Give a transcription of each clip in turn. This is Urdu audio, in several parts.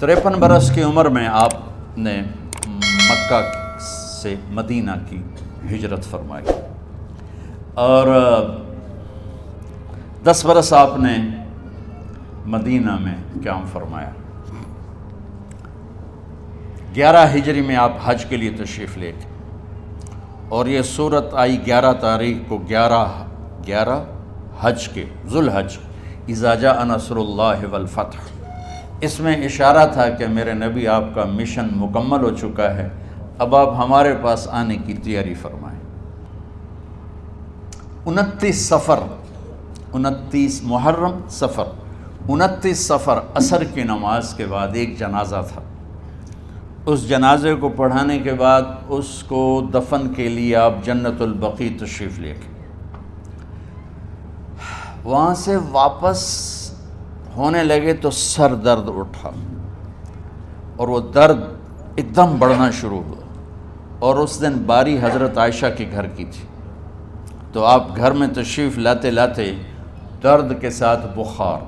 53 برس کی عمر میں آپ نے مکہ سے مدینہ کی ہجرت فرمائی اور 10 برس آپ نے مدینہ میں قیام فرمایا۔ 11 ہجری میں آپ حج کے لیے تشریف لے گئے اور یہ صورت آئی 11 تاریخ کو 11 حج کے ذوالحج، اذا جاء نصر اللہ والفتح۔ اس میں اشارہ تھا کہ میرے نبی آپ کا مشن مکمل ہو چکا ہے، اب آپ ہمارے پاس آنے کی تیاری فرمائیں۔ 29 محرم صفر 29 صفر عصر کی نماز کے بعد ایک جنازہ تھا۔ اس جنازے کو پڑھانے کے بعد اس کو دفن کے لیے آپ جنت البقیع تشریف لے گئے۔ وہاں سے واپس ہونے لگے تو سر درد اٹھا اور وہ درد ایک دم بڑھنا شروع ہوا، اور اس دن باری حضرت عائشہ کے گھر کی تھی، تو آپ گھر میں تشریف لاتے لاتے درد کے ساتھ بخار،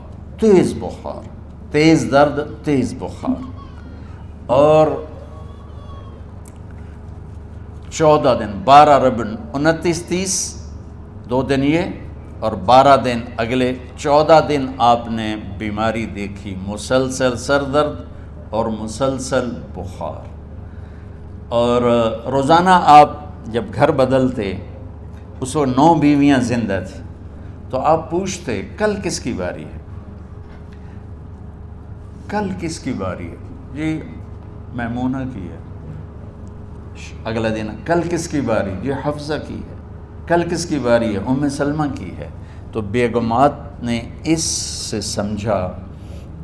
تیز درد، تیز بخار، اور 14 دن 12 ربیع 29 30 2 دن یہ اور 12 دن اگلے 14 دن آپ نے بیماری دیکھی، مسلسل سر درد اور مسلسل بخار۔ اور روزانہ آپ جب گھر بدلتے، اس وقت 9 بیویاں زندہ تھیں، تو آپ پوچھتے کل کس کی باری ہے، کل کس کی باری ہے؟ جی میمونہ کی ہے۔ اگلا دن کل کس کی باری؟ جی حفصہ کی ہے۔ کل کس کی باری ہے؟ ام سلمہ کی ہے۔ تو بیگمات نے اس سے سمجھا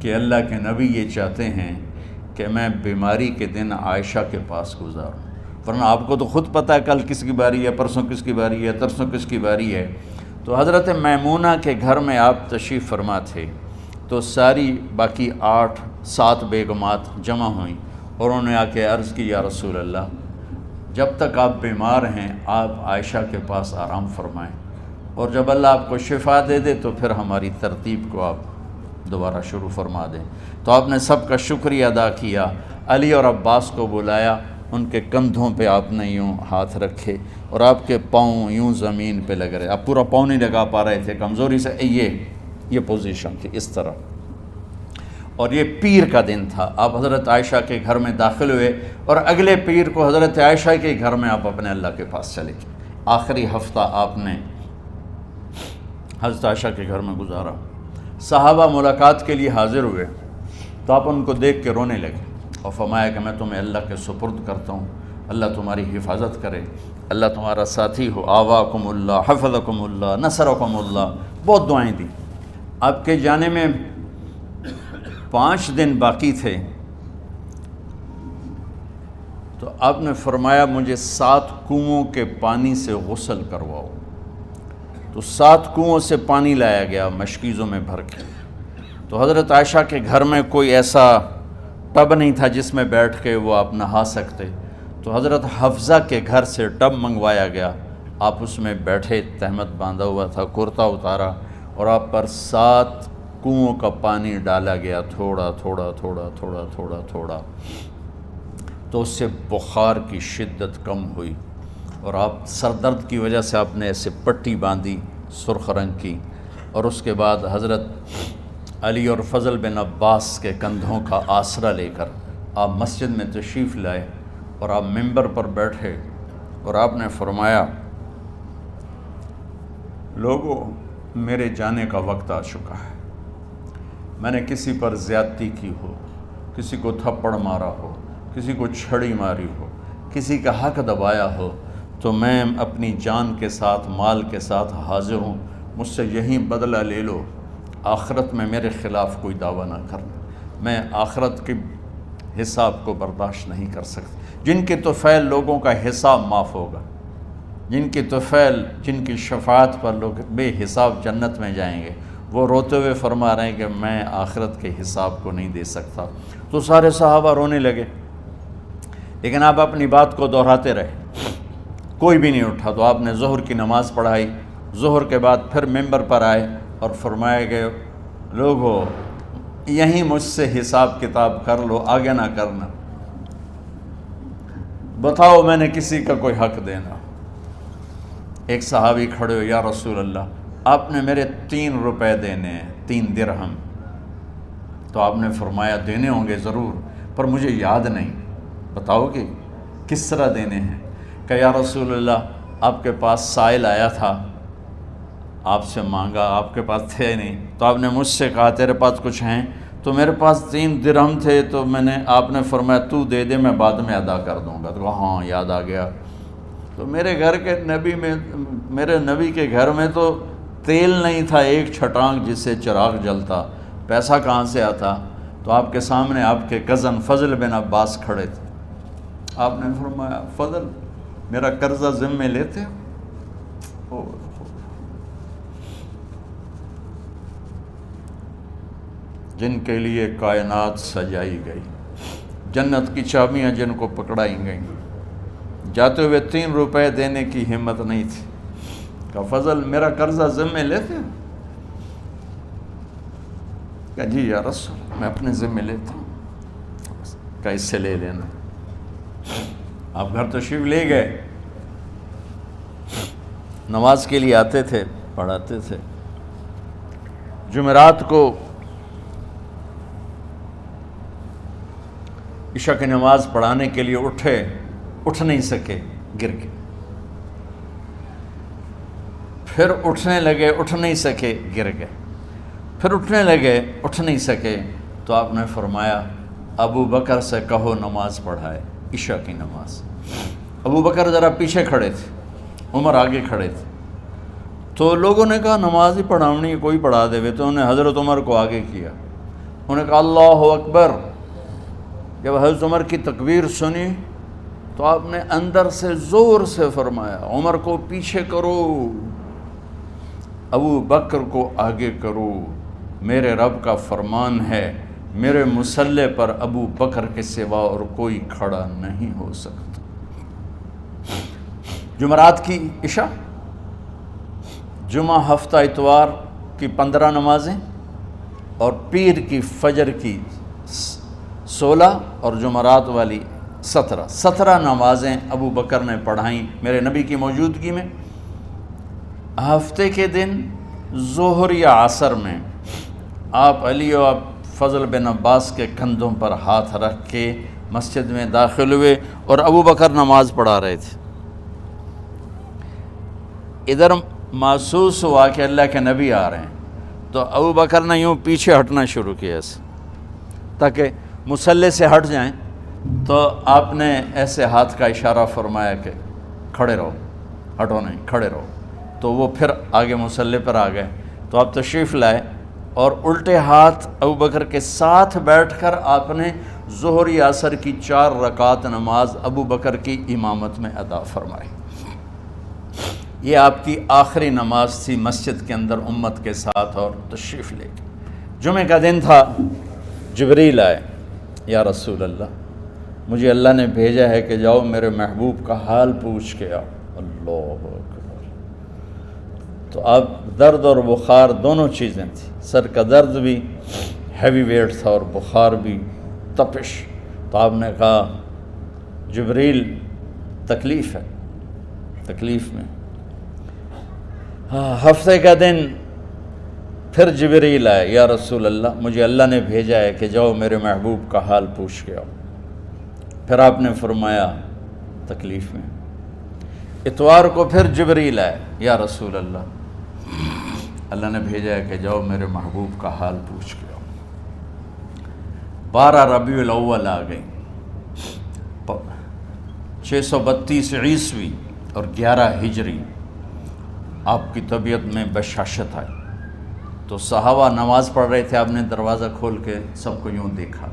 کہ اللہ کے نبی یہ چاہتے ہیں کہ میں بیماری کے دن عائشہ کے پاس گزاروں، ورنہ آپ کو تو خود پتہ ہے کل کس کی باری ہے، پرسوں کس کی باری ہے، ترسوں کس کی باری ہے۔ تو حضرت میمونہ کے گھر میں آپ تشریف فرما تھے، تو ساری باقی 7 بیگمات جمع ہوئیں اور انہوں نے آ کے عرض کی، یا رسول اللہ، جب تک آپ بیمار ہیں آپ عائشہ کے پاس آرام فرمائیں، اور جب اللہ آپ کو شفا دے دے تو پھر ہماری ترتیب کو آپ دوبارہ شروع فرما دیں۔ تو آپ نے سب کا شکریہ ادا کیا، علی اور عباس کو بلایا، ان کے کندھوں پہ آپ نے یوں ہاتھ رکھے اور آپ کے پاؤں یوں زمین پہ لگ رہے، آپ پورا پاؤں نہیں لگا پا رہے تھے کمزوری سے، یہ پوزیشن تھی اس طرح۔ اور یہ پیر کا دن تھا، آپ حضرت عائشہ کے گھر میں داخل ہوئے اور اگلے پیر کو حضرت عائشہ کے گھر میں آپ اپنے اللہ کے پاس چلے گئے۔ آخری ہفتہ آپ نے حضرت عائشہ کے گھر میں گزارا۔ صحابہ ملاقات کے لیے حاضر ہوئے تو آپ ان کو دیکھ کے رونے لگے اور فرمایا کہ میں تمہیں اللہ کے سپرد کرتا ہوں، اللہ تمہاری حفاظت کرے، اللہ تمہارا ساتھی ہو، آواکم اللہ، حفظکم اللہ، نصرکم اللہ، بہت دعائیں دی۔ آپ کے جانے میں 5 دن باقی تھے، تو آپ نے فرمایا مجھے 7 کنوؤں کے پانی سے غسل کرواؤ۔ تو 7 کنوؤں سے پانی لایا گیا مشکیزوں میں بھر کے۔ تو حضرت عائشہ کے گھر میں کوئی ایسا ٹب نہیں تھا جس میں بیٹھ کے وہ آپ نہا سکتے، تو حضرت حفصہ کے گھر سے ٹب منگوایا گیا، آپ اس میں بیٹھے، تہمت باندھا ہوا تھا، کرتا اتارا، اور آپ پر 7 کنوؤں کا پانی ڈالا گیا، تھوڑا تھوڑا تھوڑا تھوڑا تھوڑا تھوڑا، تو اس سے بخار کی شدت کم ہوئی، اور آپ سر درد کی وجہ سے آپ نے ایسے پٹی باندھی سرخ رنگ کی، اور اس کے بعد حضرت علی اور فضل بن عباس کے کندھوں کا آسرا لے کر آپ مسجد میں تشریف لائے اور آپ ممبر پر بیٹھے اور آپ نے فرمایا، لوگوں میرے جانے کا وقت آ چکا ہے، میں نے کسی پر زیادتی کی ہو، کسی کو تھپڑ مارا ہو، کسی کو چھڑی ماری ہو، کسی کا حق دبایا ہو، تو میں اپنی جان کے ساتھ، مال کے ساتھ حاضر ہوں، مجھ سے یہیں بدلہ لے لو، آخرت میں میرے خلاف کوئی دعویٰ نہ کرنا، میں آخرت کے حساب کو برداشت نہیں کر سکتا۔ جن کے طفیل لوگوں کا حساب معاف ہوگا، جن کی طفیل، جن کی شفاعت پر لوگ بے حساب جنت میں جائیں گے، وہ روتے ہوئے فرما رہے ہیں کہ میں آخرت کے حساب کو نہیں دے سکتا۔ تو سارے صحابہ رونے لگے، لیکن آپ اپنی بات کو دہراتے رہے، کوئی بھی نہیں اٹھا۔ تو آپ نے ظہر کی نماز پڑھائی، ظہر کے بعد پھر ممبر پر آئے اور فرمایا کہ لوگو یہیں مجھ سے حساب کتاب کر لو، آگے نہ کرنا، بتاؤ میں نے کسی کا کوئی حق دینا۔ ایک صحابی کھڑے ہو، یا رسول اللہ آپ نے میرے 3 روپے دینے ہیں، 3 درہم۔ تو آپ نے فرمایا دینے ہوں گے ضرور، پر مجھے یاد نہیں، بتاؤ کہ کس طرح دینے ہیں؟ کہ یا رسول اللہ آپ کے پاس سائل آیا تھا، آپ سے مانگا، آپ کے پاس تھے نہیں، تو آپ نے مجھ سے کہا تیرے پاس کچھ ہیں؟ تو میرے پاس 3 درہم تھے، تو آپ نے فرمایا تو دے دے، میں بعد میں ادا کر دوں گا۔ تو ہاں یاد آ گیا۔ تو میرے نبی کے گھر میں تو تیل نہیں تھا، ایک چھٹانگ جس سے چراغ جلتا، پیسہ کہاں سے آتا؟ تو آپ کے سامنے آپ کے کزن فضل بن عباس کھڑے تھے، آپ نے فرمایا فضل میرا قرضہ ذمے لیتے ہو؟ جن کے لیے کائنات سجائی گئی، جنت کی چابیاں جن کو پکڑائی گئیں، جاتے ہوئے 3 روپے دینے کی ہمت نہیں تھی۔ کہا فضل میرا قرضہ ذمے لیتے ہو؟ کہا جی یا رسول میں اپنے ذمے لیتا ہوں۔ کہا اس سے لے لینا۔ آپ گھر تشریف لے گئے، نماز کے لیے آتے تھے، پڑھاتے تھے۔ جمعرات کو عشاء کی نماز پڑھانے کے لیے اٹھ نہیں سکے، گر کے، پھر اٹھنے لگے، اٹھ نہیں سکے، گر گئے، پھر اٹھنے لگے، اٹھ نہیں سکے۔ تو آپ نے فرمایا ابو بکر سے کہو نماز پڑھائے، عشاء کی نماز۔ ابو بکر ذرا پیچھے کھڑے تھے، عمر آگے کھڑے تھے۔ تو لوگوں نے کہا نماز ہی پڑھاونی ہے، کوئی پڑھا دے وے، تو انہوں نے حضرت عمر کو آگے کیا، انہوں نے کہا اللہ اکبر۔ جب حضرت عمر کی تکبیر سنی تو آپ نے اندر سے زور سے فرمایا عمر کو پیچھے کرو، ابو بکر کو آگے کرو، میرے رب کا فرمان ہے میرے مصلی پر ابو بکر کے سوا اور کوئی کھڑا نہیں ہو سکتا۔ جمعرات کی عشاء، جمعہ ہفتہ اتوار کی 15 نمازیں، اور پیر کی فجر کی 16 اور جمعرات والی 17 نمازیں ابو بکر نے پڑھائیں میرے نبی کی موجودگی میں۔ ہفتے کے دن ظہر یا عصر میں آپ علی و فضل بن عباس کے کندھوں پر ہاتھ رکھ کے مسجد میں داخل ہوئے اور ابو بکر نماز پڑھا رہے تھے۔ ادھر محسوس ہوا کہ اللہ کے نبی آ رہے ہیں، تو ابو بکر نے یوں پیچھے ہٹنا شروع کیا ایسے تاکہ مصلی سے ہٹ جائیں۔ تو آپ نے ایسے ہاتھ کا اشارہ فرمایا کہ کھڑے رہو، ہٹو نہیں، کھڑے رہو۔ تو وہ پھر آگے مصلی پر آ گئے۔ تو آپ تشریف لائے اور الٹے ہاتھ ابو بکر کے ساتھ بیٹھ کر آپ نے ظہر یا عصر کی 4 رکعت نماز ابو بکر کی امامت میں ادا فرمائی۔ یہ آپ کی آخری نماز تھی مسجد کے اندر امت کے ساتھ، اور تشریف لے گئے۔ جمعہ کا دن تھا، جبریل آئے، یا رسول اللہ مجھے اللہ نے بھیجا ہے کہ جاؤ میرے محبوب کا حال پوچھ کے آؤ۔ اللہ اکبر۔ تو اب درد اور بخار دونوں چیزیں تھیں، سر کا درد بھی ہیوی ویٹ تھا اور بخار بھی، تپش۔ تو آپ نے کہا جبریل تکلیف ہے، تکلیف میں۔ ہفتے کا دن پھر جبریل آئے، یا رسول اللہ مجھے اللہ نے بھیجا ہے کہ جاؤ میرے محبوب کا حال پوچھ کے آؤ۔ پھر آپ نے فرمایا تکلیف میں۔ اتوار کو پھر جبریل آئے، یا رسول اللہ نے بھیجا ہے کہ جاؤ میرے محبوب کا حال پوچھ کے آؤ۔ 12 ربیع الاول آ گئی، 632 عیسوی اور 11 ہجری، آپ کی طبیعت میں بشاشت آئی۔ تو صحابہ نماز پڑھ رہے تھے، آپ نے دروازہ کھول کے سب کو یوں دیکھا۔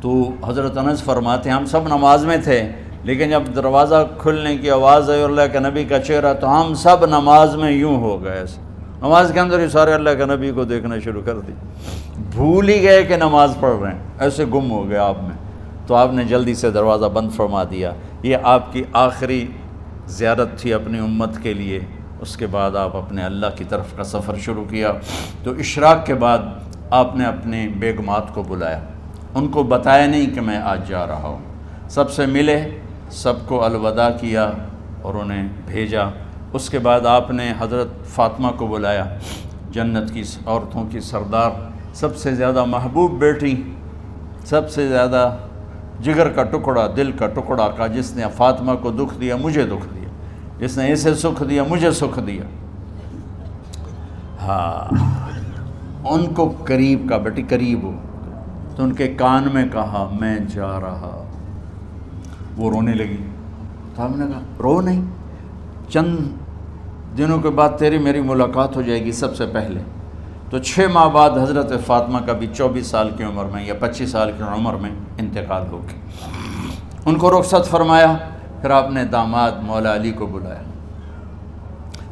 تو حضرت انس فرماتے ہیں ہم سب نماز میں تھے، لیکن جب دروازہ کھلنے کی آواز آئی اور اللہ کے نبی کا چہرہ، تو ہم سب نماز میں یوں ہو گئے، نماز کے اندر ہی سارے اللہ کے نبی کو دیکھنا شروع کر دی، بھول ہی گئے کہ نماز پڑھ رہے ہیں، ایسے گم ہو گئے آپ میں۔ تو آپ نے جلدی سے دروازہ بند فرما دیا۔ یہ آپ کی آخری زیارت تھی اپنی امت کے لیے۔ اس کے بعد آپ اپنے اللہ کی طرف کا سفر شروع کیا۔ تو اشراق کے بعد آپ نے اپنی بیگمات کو بلایا، ان کو بتایا نہیں کہ میں آج جا رہا ہوں، سب سے ملے، سب کو الوداع کیا اور انہیں بھیجا۔ اس کے بعد آپ نے حضرت فاطمہ کو بلایا، جنت کی عورتوں کی سردار، سب سے زیادہ محبوب بیٹی، سب سے زیادہ جگر کا ٹکڑا، دل کا ٹکڑا کا، جس نے فاطمہ کو دکھ دیا مجھے دکھ دیا، جس نے اسے سکھ دیا مجھے سکھ دیا۔ ہاں، ان کو قریب کا، بیٹی قریب ہو، تو ان کے کان میں کہا میں جا رہا۔ وہ رونے لگی، تو ہم نے کہا رو نہیں، چند دنوں کے بعد تیری میری ملاقات ہو جائے گی سب سے پہلے۔ تو 6 ماہ بعد حضرت فاطمہ کا بھی 24 سال کی عمر میں یا 25 سال کی عمر میں انتقال ہو گیا۔ ان کو رخصت فرمایا، پھر آپ نے داماد مولا علی کو بلایا،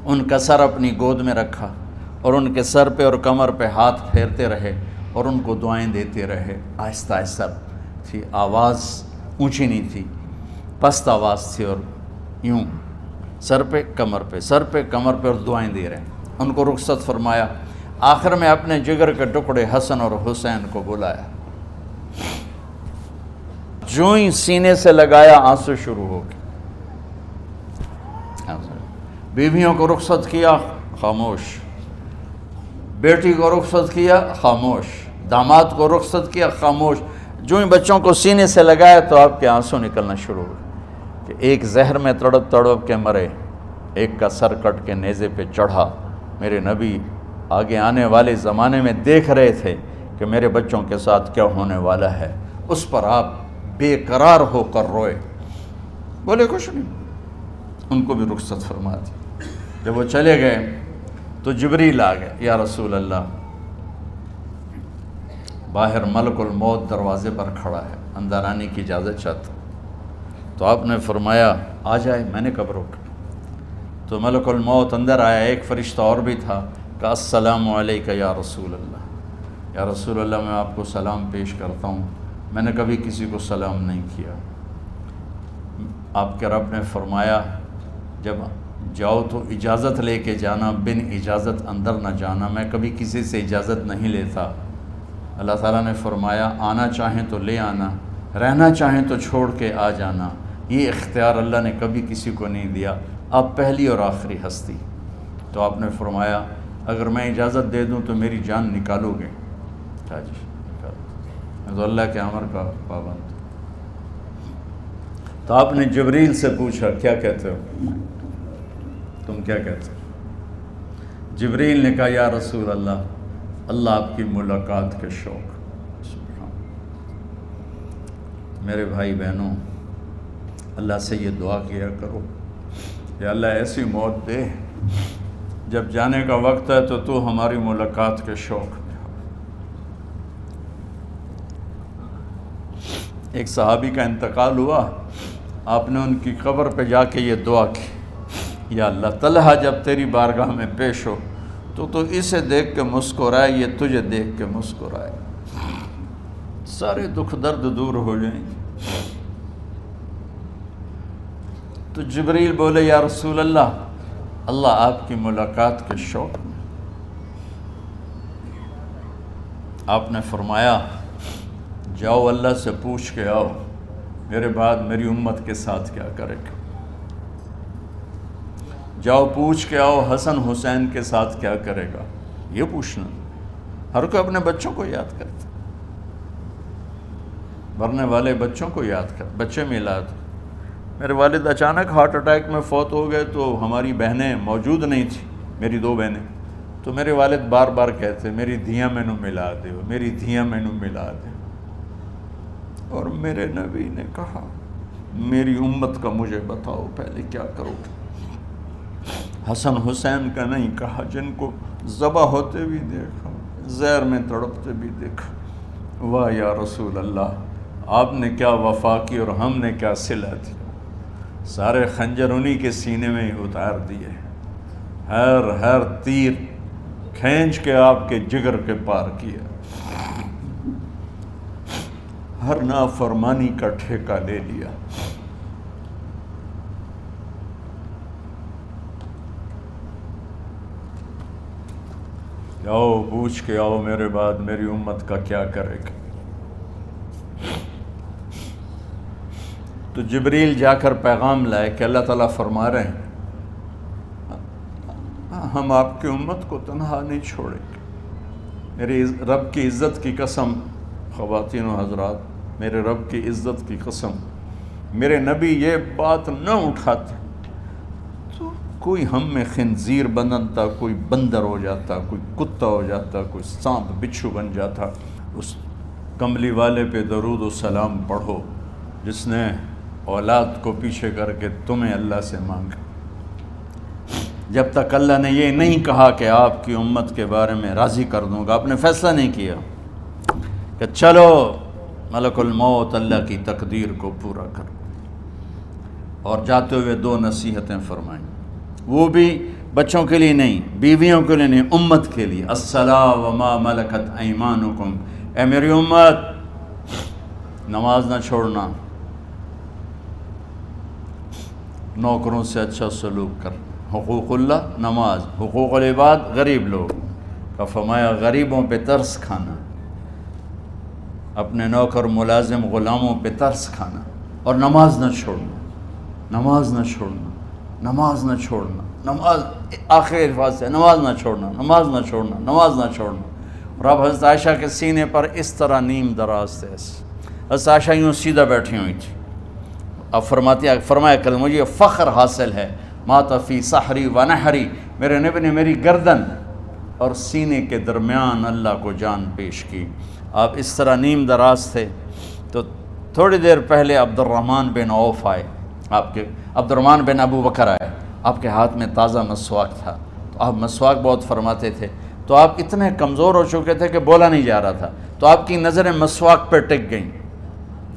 ان کا سر اپنی گود میں رکھا اور ان کے سر پہ اور کمر پہ ہاتھ پھیرتے رہے اور ان کو دعائیں دیتے رہے۔ آہستہ آہستہ تھی، آواز اونچی نہیں تھی، پست آواز تھی، اور یوں سر پہ کمر پہ، سر پہ کمر پہ، اور دعائیں دے رہے ہیں۔ ان کو رخصت فرمایا، آخر میں اپنے جگر کے ٹکڑے حسن اور حسین کو بلایا، جو ہی سینے سے لگایا آنسو شروع ہو گئے۔ بیویوں کو رخصت کیا، خاموش، بیٹی کو رخصت کیا، خاموش، داماد کو رخصت کیا، خاموش، جو ہی بچوں کو سینے سے لگایا تو آپ کے آنسو نکلنا شروع ہو گئے کہ ایک زہر میں تڑپ تڑپ کے مرے، ایک کا سر کٹ کے نیزے پہ چڑھا۔ میرے نبی آگے آنے والے زمانے میں دیکھ رہے تھے کہ میرے بچوں کے ساتھ کیا ہونے والا ہے، اس پر آپ بے قرار ہو کر روئے، بولے کچھ نہیں، ان کو بھی رخصت فرما دی۔ جب وہ چلے گئے تو جبریل آ گئے، یا رسول اللہ، باہر ملک الموت دروازے پر کھڑا ہے، اندر آنے کی اجازت چاہتا۔ تو آپ نے فرمایا آ جائے، میں نے کب روکا؟ تو ملک الموت اندر آیا، ایک فرشتہ اور بھی تھا، کہا السلام علیکہ یا رسول اللہ، یا رسول اللہ میں آپ کو سلام پیش کرتا ہوں، میں نے کبھی کسی کو سلام نہیں کیا۔ آپ کے رب نے فرمایا جب جاؤ تو اجازت لے کے جانا، بن اجازت اندر نہ جانا، میں کبھی کسی سے اجازت نہیں لیتا۔ اللہ تعالیٰ نے فرمایا آنا چاہیں تو لے آنا، رہنا چاہیں تو چھوڑ کے آ جانا، یہ اختیار اللہ نے کبھی کسی کو نہیں دیا، آپ پہلی اور آخری ہستی۔ تو آپ نے فرمایا اگر میں اجازت دے دوں تو میری جان نکالو گے؟ کہا جی نکالو، میں تو اللہ کے امر کا پابند۔ تو آپ نے جبریل سے پوچھا کیا کہتے ہو، تم کیا کہتے ہو؟ جبریل نے کہا یا رسول اللہ، اللہ آپ کی ملاقات کے شوق۔ سبحان، میرے بھائی بہنوں، اللہ سے یہ دعا کیا کرو کہ اللہ ایسی موت دے جب جانے کا وقت ہے تو ہماری ملاقات کے شوق میں ہو۔ ایک صحابی کا انتقال ہوا، آپ نے ان کی قبر پہ جا کے یہ دعا کی، یا اللہ طلحہ جب تیری بارگاہ میں پیش ہو تو اسے دیکھ کے مسکرائے، یہ تجھے دیکھ کے مسکرائے، سارے دکھ درد دور ہو جائیں۔ تو جبریل بولے یا رسول اللہ، اللہ آپ کی ملاقات کے شوق میں۔ آپ نے فرمایا جاؤ اللہ سے پوچھ کے آؤ میرے بعد میری امت کے ساتھ کیا کرے گا، جاؤ پوچھ کے آؤ حسن حسین کے ساتھ کیا کرے گا۔ یہ پوچھنا، ہر کوئی اپنے بچوں کو یاد کرتا، مرنے والے بچوں کو یاد کر، بچے میلاد۔ میرے والد اچانک ہارٹ اٹیک میں فوت ہو گئے تو ہماری بہنیں موجود نہیں تھیں، میری 2 بہنیں، تو میرے والد بار بار کہتے میری دھیاں مینوں ملا دے، میری دھیاں مینوں ملا دے، اور میرے نبی نے کہا میری امت کا مجھے بتاؤ پہلے کیا کرو گے۔ حسن حسین کا نہیں کہا، جن کو ذبح ہوتے بھی دیکھا، زہر میں تڑپتے بھی دیکھا۔ واہ یا رسول اللہ، آپ نے کیا وفا کی اور ہم نے کیا صلہ دی، سارے خنجر انہی کے سینے میں ہی اتار دیے، ہر تیر کھینچ کے آپ کے جگر کے پار کیا، ہر نافرمانی کا ٹھیکہ لے لیا۔ آؤ پوچھ کے آؤ میرے بعد میری امت کا کیا کرے گا. تو جبریل جا کر پیغام لائے کہ اللہ تعالیٰ فرما رہے ہیں ہم آپ کی امت کو تنہا نہیں چھوڑیں گے. میرے رب کی عزت کی قسم خواتین و حضرات، میرے رب کی عزت کی قسم، میرے نبی یہ بات نہ اٹھاتے تو کوئی ہم میں خنزیر بنتا، کوئی بندر ہو جاتا، کوئی کتا ہو جاتا، کوئی سانپ بچھو بن جاتا. اس کملی والے پہ درود و سلام پڑھو جس نے اولاد کو پیچھے کر کے تمہیں اللہ سے مانگا. جب تک اللہ نے یہ نہیں کہا کہ آپ کی امت کے بارے میں راضی کر دوں گا، آپ نے فیصلہ نہیں کیا کہ چلو ملک الموت اللہ کی تقدیر کو پورا کرو. اور جاتے ہوئے 2 نصیحتیں فرمائیں، وہ بھی بچوں کے لیے نہیں، بیویوں کے لیے نہیں، امت کے لیے. الصلاۃ وما ملکت ایمانکم، اے میری امت نماز نہ چھوڑنا، نوکروں سے اچھا سلوک کر. حقوق اللہ نماز، حقوق العباد غریب لوگ کا فرمایا غریبوں پہ ترس کھانا، اپنے نوکر ملازم غلاموں پہ ترس کھانا، اور نماز نہ چھوڑنا، نماز نہ چھوڑنا، نماز نہ چھوڑنا، نماز آخر الفاظ سے نماز نہ چھوڑنا، نماز نہ چھوڑنا، نماز نہ چھوڑنا. اور اب حضرت عائشہ کے سینے پر اس طرح نیم دراز تھے. حضرت عائشہ یوں سیدھا بیٹھی ہوئی تھی. اب فرمایا کل مجھے فخر حاصل ہے، مات فی سحری و نحری، میرے نبی نے میری گردن اور سینے کے درمیان اللہ کو جان پیش کی. آپ اس طرح نیم دراز تھے. تو تھوڑی دیر پہلے عبد الرحمن بن عوف آئے، آپ کے عبد الرحمن بن ابو بکر آئے، آپ کے ہاتھ میں تازہ مسواک تھا. تو آپ مسواک بہت فرماتے تھے. تو آپ اتنے کمزور ہو چکے تھے کہ بولا نہیں جا رہا تھا. تو آپ کی نظریں مسواک پہ ٹک گئیں،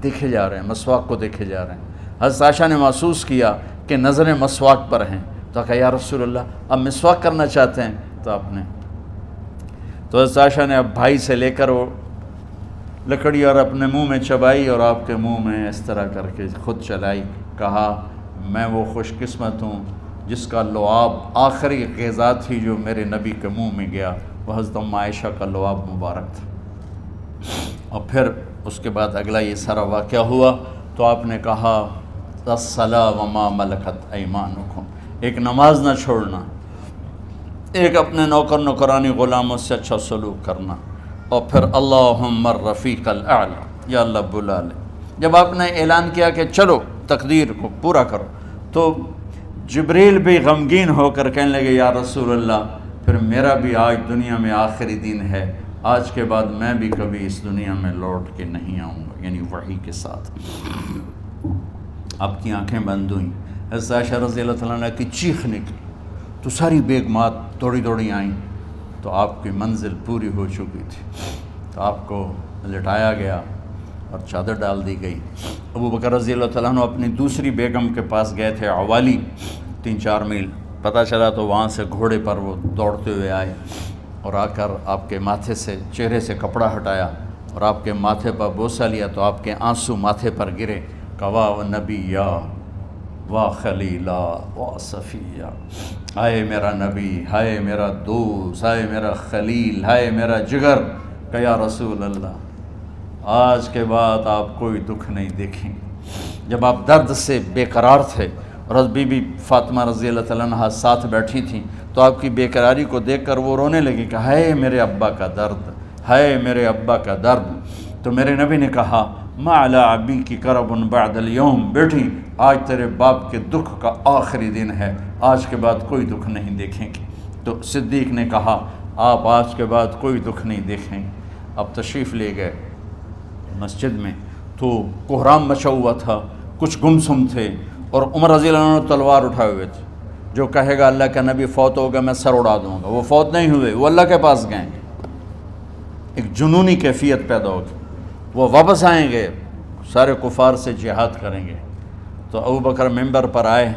دیکھے جا رہے ہیں، مسواک کو دیکھے جا رہے ہیں. حضرت عائشہ نے محسوس کیا کہ نظریں مسواک پر ہیں. تو کہا یا رسول اللہ اب مسواک کرنا چاہتے ہیں. تو آپ نے تو حضرت عائشہ نے اب بھائی سے لے کر وہ لکڑی اور اپنے منہ میں چبائی اور آپ کے منہ میں اس طرح کر کے خود چلائی. کہا میں وہ خوش قسمت ہوں جس کا لعاب آخری غذا تھی جو میرے نبی کے منہ میں گیا، وہ حضرت ام عائشہ کا لعاب مبارک تھا. اور پھر اس کے بعد اگلا یہ سارا واقعہ ہوا. تو آپ نے کہا الصلاۃ وما ملکت ایمانکم، ایک نماز نہ چھوڑنا، ایک اپنے نوکر نوکرانی غلاموں سے اچھا سلوک کرنا، اور پھر اللہم الرفیق الاعلی، یا اللہ بلا لے. جب آپ نے اعلان کیا کہ چلو تقدیر کو پورا کرو، تو جبریل بھی غمگین ہو کر کہنے لگے یا رسول اللہ پھر میرا بھی آج دنیا میں آخری دن ہے، آج کے بعد میں بھی کبھی اس دنیا میں لوٹ کے نہیں آؤں گا، یعنی وحی کے ساتھ. آپ کی آنکھیں بند ہوئیں. حضرت عائشہ رضی اللہ تعالیٰ عنہ کی چیخ نکلی تو ساری بیگمات دوڑی آئیں. تو آپ کی منزل پوری ہو چکی تھی. تو آپ کو لٹایا گیا اور چادر ڈال دی گئی. ابو بکر رضی اللہ تعالیٰ عنہ اپنی دوسری بیگم کے پاس گئے تھے، عوالی، 3-4 میل. پتہ چلا تو وہاں سے گھوڑے پر وہ دوڑتے ہوئے آئے اور آ کر آپ کے ماتھے سے چہرے سے کپڑا ہٹایا اور آپ کے ماتھے پر بوسہ لیا. تو آپ کے آنسو ماتھے پر گرے. کوا و نبیہ وا خلیلا وا صفیہ، ہائے میرا نبی، ہائے میرا دوست، ہائے میرا خلیل، ہائے میرا جگر. کہ یا رسول اللہ آج کے بعد آپ کوئی دکھ نہیں دیکھیں. جب آپ درد سے بے قرار تھے اور بی بی فاطمہ رضی اللہ تعالیٰ عنہ ساتھ بیٹھی تھیں، تو آپ کی بے قراری کو دیکھ کر وہ رونے لگی کہ ہائے میرے ابا کا درد، ہائے میرے ابا کا درد. تو میرے نبی نے کہا ما علی ابی کی کرب بعد اليوم، بیٹی آج تیرے باپ کے دکھ کا آخری دن ہے، آج کے بعد کوئی دکھ نہیں دیکھیں گے. تو صدیق نے کہا آپ آج کے بعد کوئی دکھ نہیں دیکھیں گے. اب تشریف لے گئے مسجد میں تو کوہرام مچا ہوا تھا، کچھ گمسم تھے، اور عمر رضی اللہ عنہ تلوار اٹھائے ہوئے تھے. جو کہے گا اللہ کا نبی فوت ہوگا میں سر اڑا دوں گا، وہ فوت نہیں ہوئے، وہ اللہ کے پاس گئے. ایک جنونی کیفیت پیدا ہوگی، وہ واپس آئیں گے، سارے کفار سے جہاد کریں گے. تو ابو بکر ممبر پر آئے،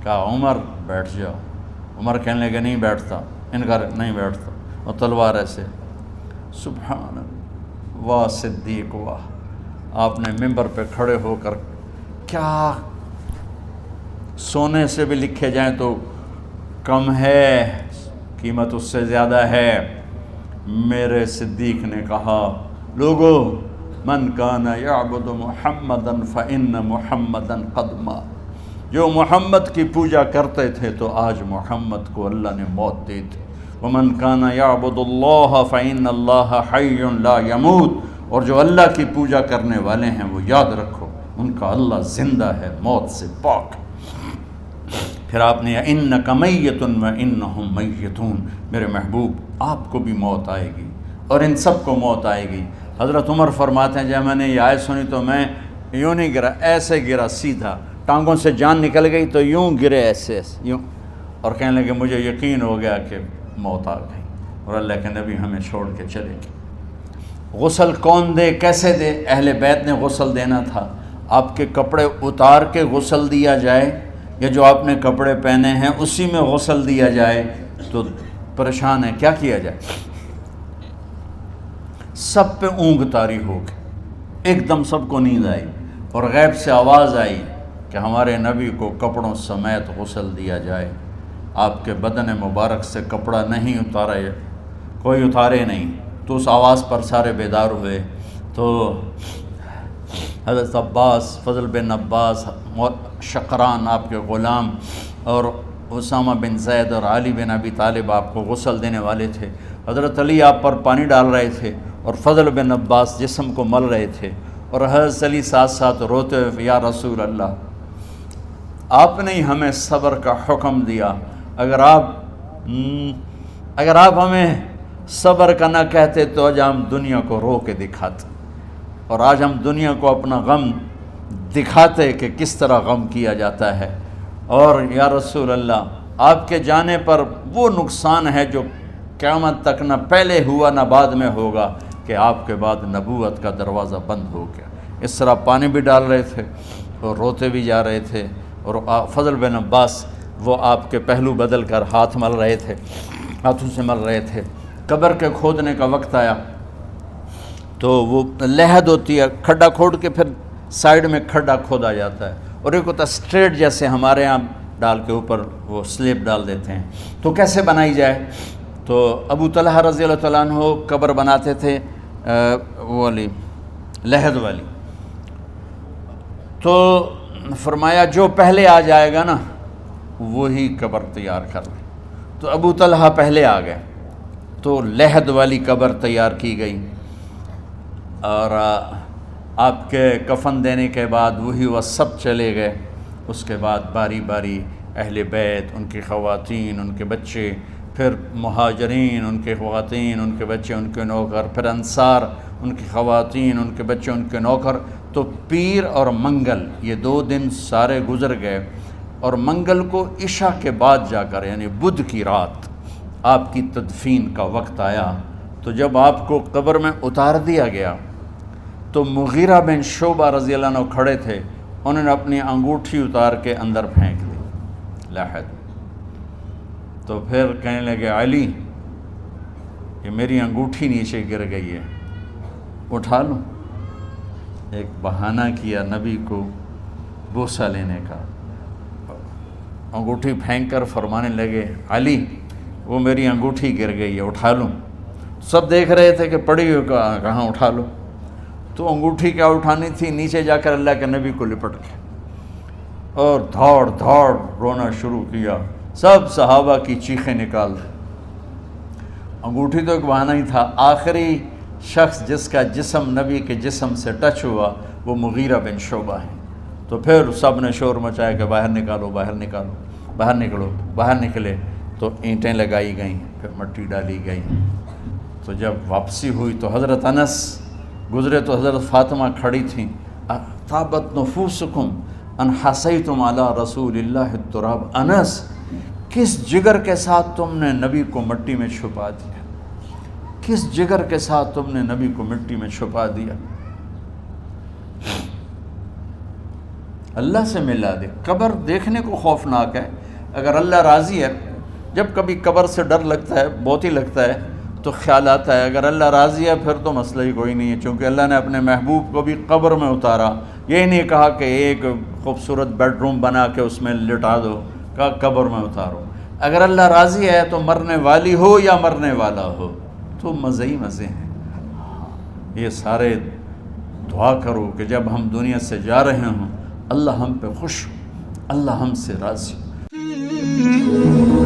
کہا عمر بیٹھ جاؤ. عمر کہنے لگے نہیں بیٹھتا، انکار نہیں بیٹھتا، اور تلوار ایسے. سبحان اللہ، واہ صدیق واہ. آپ نے ممبر پہ کھڑے ہو کر کیا سونے سے بھی لکھے جائیں تو کم ہے، قیمت اس سے زیادہ ہے. میرے صدیق نے کہا لوگو من کان یعبد محمدا فإن محمدا قد مات، جو محمد کی پوجا کرتے تھے تو آج محمد کو اللہ نے موت دی تھی۔ ومن کان یعبد اللہ فإن اللہ حی لا یموت، اور جو اللہ کی پوجا کرنے والے ہیں وہ یاد رکھو ان کا اللہ زندہ ہے، موت سے پاک۔ پھر آپ نے انک میت وانہم میتون، میرے محبوب آپ کو بھی موت آئے گی اور ان سب کو موت آئے گی۔ حضرت عمر فرماتے ہیں جب میں نے یہ آیت سنی تو میں یوں نہیں گرا، ایسے گرا سیدھا، ٹانگوں سے جان نکل گئی تو یوں گرے ایسے یوں، اور کہنے لگے مجھے یقین ہو گیا کہ موت آ گئی اور اللہ کے نبی ہمیں چھوڑ کے چلے گئے۔ غسل کون دے، کیسے دے؟ اہل بیت نے غسل دینا تھا۔ آپ کے کپڑے اتار کے غسل دیا جائے یا جو آپ نے کپڑے پہنے ہیں اسی میں غسل دیا جائے تو پریشان ہے، کیا کیا جائے؟ سب پہ اونگ طاری ہو گئی، ایک دم سب کو نیند آئی اور غیب سے آواز آئی کہ ہمارے نبی کو کپڑوں سمیت غسل دیا جائے۔ آپ کے بدن مبارک سے کپڑا نہیں اتارا، کوئی اتارے نہیں، تو اس آواز پر سارے بیدار ہوئے۔ تو حضرت عباس، فضل بن عباس، شقران آپ کے غلام، اور اسامہ بن زید اور علی بن ابی طالب آپ کو غسل دینے والے تھے۔ حضرت علی آپ پر پانی ڈال رہے تھے اور فضل بن عباس جسم کو مل رہے تھے، اور حضرت علی ساتھ ساتھ روتے ہوئے یا رسول اللہ آپ نے ہی ہمیں صبر کا حکم دیا، اگر آپ ہمیں صبر کا نہ کہتے تو آج ہم دنیا کو رو کے دکھاتے، اور آج ہم دنیا کو اپنا غم دکھاتے کہ کس طرح غم کیا جاتا ہے۔ اور یا رسول اللہ آپ کے جانے پر وہ نقصان ہے جو قیامت تک نہ پہلے ہوا نہ بعد میں ہوگا کہ آپ کے بعد نبوت کا دروازہ بند ہو گیا۔ اس طرح پانی بھی ڈال رہے تھے اور روتے بھی جا رہے تھے، اور فضل بن عباس وہ آپ کے پہلو بدل کر ہاتھ مل رہے تھے، ہاتھوں سے مل رہے تھے۔ قبر کے کھودنے کا وقت آیا تو وہ لحد ہوتی ہے، کھڈا کھود کے پھر سائیڈ میں کھڈا کھودا جاتا ہے، اور ایک ہوتا اسٹریٹ جیسے ہمارے ہاں ڈال کے اوپر وہ سلیب ڈال دیتے ہیں، تو کیسے بنائی جائے؟ تو ابو طلحہ رضی اللہ تعالیٰ عنہ قبر بناتے تھے وہ والی لحد والی، تو فرمایا جو پہلے آ جائے گا نا وہی قبر تیار کر لے۔ تو ابو طلحہ پہلے آ گئے تو لحد والی قبر تیار کی گئی، اور آپ کے کفن دینے کے بعد وہی وہ سب چلے گئے۔ اس کے بعد باری باری اہل بیت، ان کی خواتین، ان کے بچے، پھر مہاجرین، ان کے خواتین، ان کے بچے، ان کے نوکر، پھر انصار، ان کی خواتین، ان کے بچے، ان کے نوکر۔ تو پیر اور منگل یہ 2 دن سارے گزر گئے، اور منگل کو عشاء کے بعد جا کر یعنی بدھ کی رات آپ کی تدفین کا وقت آیا۔ تو جب آپ کو قبر میں اتار دیا گیا تو مغیرہ بن شعبہ رضی اللہ عنہ کھڑے تھے، انہوں نے اپنی انگوٹھی اتار کے اندر پھینک دی لحد۔ تو پھر کہنے لگے علی یہ میری انگوٹھی نیچے گر گئی ہے، اٹھا لوں۔ ایک بہانہ کیا نبی کو بوسہ لینے کا، انگوٹھی پھینک کر فرمانے لگے علی وہ میری انگوٹھی گر گئی ہے، اٹھا لوں۔ سب دیکھ رہے تھے کہ پڑی ہوئی کہاں اٹھا لو، تو انگوٹھی کیا اٹھانی تھی، نیچے جا کر اللہ کے نبی کو لپٹ کے اور دھاڑ دھاڑ رونا شروع کیا۔ سب صحابہ کی چیخیں نکال دی۔ انگوٹھی تو ایک بہانہ ہی تھا، آخری شخص جس کا جسم نبی کے جسم سے ٹچ ہوا وہ مغیرہ بن شعبہ ہے۔ تو پھر سب نے شور مچایا کہ باہر نکالو، باہر نکالو، باہر نکلو۔ باہر نکلے تو اینٹیں لگائی گئیں، پھر مٹی ڈالی گئی۔ تو جب واپسی ہوئی تو حضرت انس گزرے تو حضرت فاطمہ کھڑی تھیں، طابت نفوسکم ان حسیتم علی رسول اللہ التراب۔ انس کس جگر کے ساتھ تم نے نبی کو مٹی میں چھپا دیا، کس جگر کے ساتھ تم نے نبی کو مٹی میں چھپا دیا۔ اللہ سے ملا دے۔ قبر دیکھنے کو خوفناک ہے، اگر اللہ راضی ہے، جب کبھی قبر سے ڈر لگتا ہے، بہت ہی لگتا ہے، تو خیال آتا ہے اگر اللہ راضی ہے پھر تو مسئلہ ہی کوئی نہیں ہے، چونکہ اللہ نے اپنے محبوب کو بھی قبر میں اتارا۔ یہ نہیں کہا کہ ایک خوبصورت بیڈ روم بنا کے اس میں لٹا دو، کہا قبر میں اتارو۔ اگر اللہ راضی ہے تو مرنے والی ہو یا مرنے والا ہو تو مزے ہی مزے ہیں. یہ سارے دعا کرو کہ جب ہم دنیا سے جا رہے ہوں اللہ ہم پہ خوش ہو، اللہ ہم سے راضی ہو.